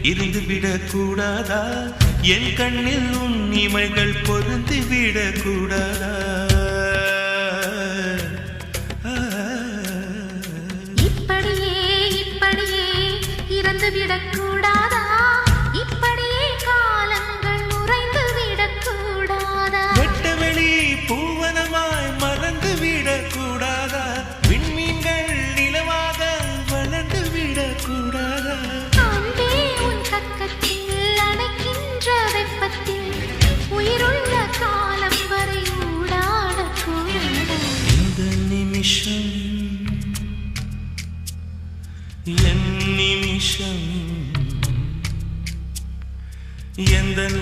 இருந்துவிடக் கூடாதா? என் கண்ணில் உன் இமைகள் பொருந்திவிடக் கூடாதா? இப்படியே இப்படியே இறந்துவிடக் கூடாதா? இப்படியே காலங்கள் உறைந்து விடக் கூடாதா? வெட்டவெளி பூவனமாய் மறந்து விடக் கூடாதா? விண்மீன்கள் நிலவாக வளர்ந்து விடக் கூடாதா? அன்பே உன் கக்கத்தில் அணைக்கின்ற வெப்பத்தில் உயிருள்ள காலம் வரை ஊடாடக் கூடாதா? இந்த நிமிஷம் என் நிமிஷம் எந்தன்